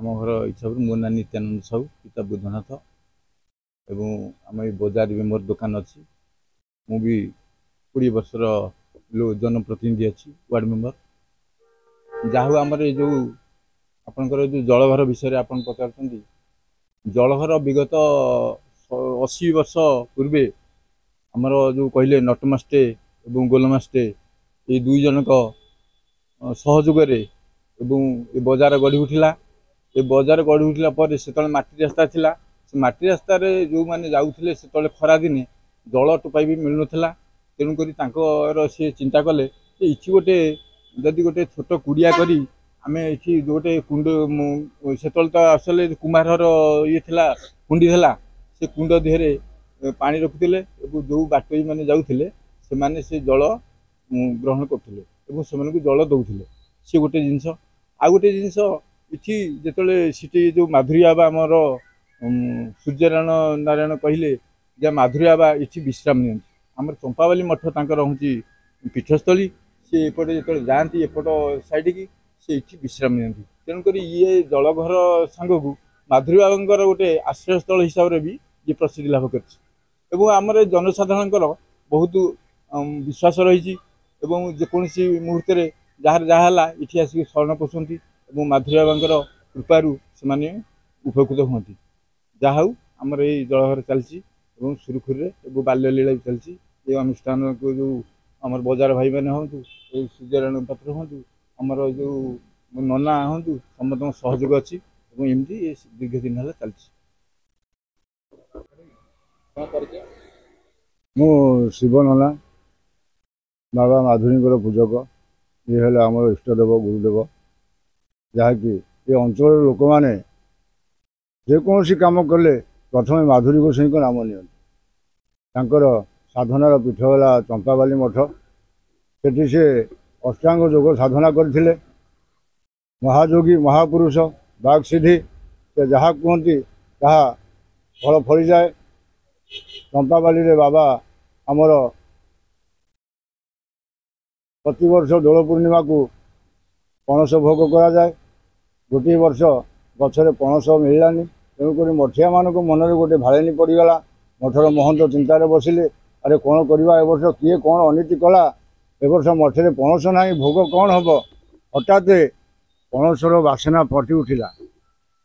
आम घर हिसाब से मो ना नित्यानंद साहू पिता बुद्धनाथ एवं आम बजार भी मोर दुकान अच्छी मु भी 20 वर्षर जनप्रतिनिधि अच्छी वार्ड मेंबर जहाँ आमर जो आपंकर जो जलघर विषय आप पचार जलघर विगत 80 वर्ष पूर्वे आमर जो कहले नटमास्टे एवं गोलमास्टे ये दुई जनक सहयोग ये बजार गढ़ी उठिला ये बजार गढ़ी उठिला पर से माटी रास्ता थिला से माटी रास्तार जो मैंने जाऊे से खरा दिने जल टोपाई भी मिल नाला तेणुक सी चिंता कले इची गोटे जदि गोटे छोट कुड़िया करी आम ये गोटे कुंड से तो आसले कुमार ये थिला कुंडी थिला से कुंड देहरे पानी रखुले जो बाटोई मैंने जाऊे से जल ग्रहण करते से जल दौले सी गोटे जिनस आ गोटे जिनस इठी जिते सीटी जो माधुरी बाबा आमर सूर्यनारायण नारायण कहले जे माधुरी बाबा इठी विश्राम नि आमर चंपावाली मठ तांकर हूँ पीठस्थली सी एपटे जो जाती एपट साइड की सी इठी विश्राम नि तेणुक ये जलघर सांग को माधुरी बाबा गोटे आश्रयस्थल हिसाब से भी ये प्रसिद्धि लाभ कर आमर जनसाधारण बहुत विश्वास रही जेकोसी मुहूर्त जार जहाँ इठी आसिक शरण पशुंट माधुरी बाबा कृपारू से उपकृत हमें जहा आमर ये जलघर चलती सुरुखुरी बाल्य लीला भी चलती ये अनुष्ठान को जो आम बजार भाई मैंने हूँ सूर्यनारायण पात्र हूँ आमर जो नना हूँ समस्त सहयोग अच्छी एमती दीर्घ दिन है चलती मु शिव नना बाबा माधुरी पूजक ये है आम इष्टदेव गुरुदेव जहाँकि ये अंचल लोक मैंने जेकोसी कम कले प्रथम माधुरी गोसाई को नाम निकर साधनार पीठ है चंपावाली मठ से अष्टांग योग साधना करते महायोगी महापुरुष बाघ सिद्धि से जहाँ कहती ताहा फल फली जाए चंपावाली रे बाबा आमर प्रति वर्ष दोल पूर्णिमा को पणस भोग करा जाए गोटे वर्ष गचर पणस मिललानी तेणुक मठिया मान मन गोटे भाड़ेनी पड़गला मठर महंत चिंतार बसिले अरे कौन करवा वर्ष किए कौन अनीति कला एवर्ष मठे पणस ना भोग कौन हम हठात पणसर बासना फटी उठिला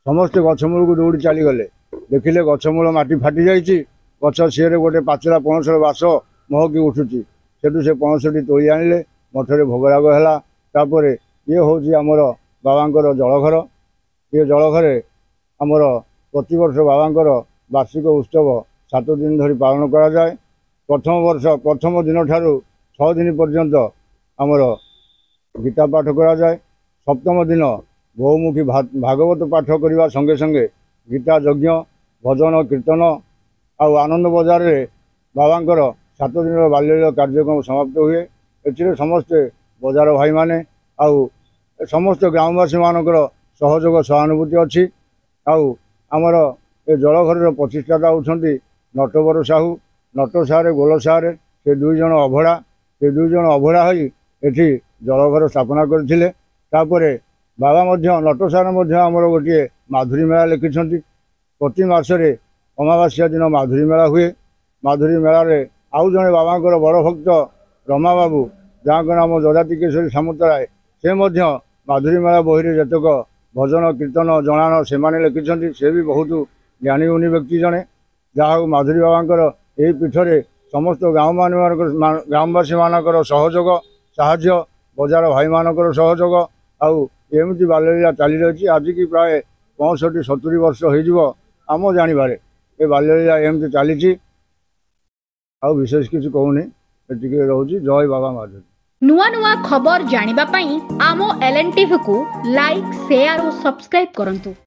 समस्ते गछमूल को दौड़ी चलीगले देखिले गछमूल माटी फाटी जाइए गछ सीरे गोटे पाचला पणसर बास महकी उठुची से पणसटी तोली आनिले मठरे भोगराग है तापर ये हूँ आमर बाबांकर जलघर ये जलघर आमर प्रति वर्ष बाबांकर वार्षिक उत्सव 7 दिन धरी पालन करा जाए प्रथम वर्ष प्रथम दिन ठारू 6 दिन पर्यंत आमर गीता पाठ करा जाए सप्तम दिन बहुमुखी भागवत पाठ करने संगे संगे गीता यज्ञ भजन कीर्तन आनंद बजार रे बाबांकर 7 दिन बाल्य कार्यक्रम समाप्त हुए ए समस्ते बजार भाई माने आउ समस्त ग्रामवासी मानकर सहयोग सहानुभूति अच्छी आमर ये जलघर प्रतिष्ठाता होती नटवर साहू नट सारे गोल सारे से दुई जन अभड़ा से दुई जन अभड़ा हो जलघर स्थापना करथिले तापरे बाबा नट सार आमर गोटे माधुरी मेला लिखिं प्रति मसरे अमावास्या दिन माधुरी मेला हुए माधुरी मेला रे आउ जड़े बाबांकर बड़ भक्त रमा बाबू जहाँ को नाम जजाति केशरी सामुतराय से माधुरी मेला बही जतक भजन कीर्तन जनान से लिखिं से भी बहुत ज्ञानी गुणी व्यक्ति जड़े जहाँ माधुरी बाबांकर यही पीठरे समस्त ग्रामवासी मानकर सहयोग साहाय्य बजार भाई मानकर सहयोग आमती बाल्यलीला चली रही आज की प्राय 65-70 वर्ष हो आम जानवे ये बाल्यलीला एमती चली विशेष किसी कहूनी रोची जय बाबा माधुरी नुआ नुआ खबर जानिबा पई आमो एलएन टीवी को लाइक शेयर और सब्सक्राइब करंतु।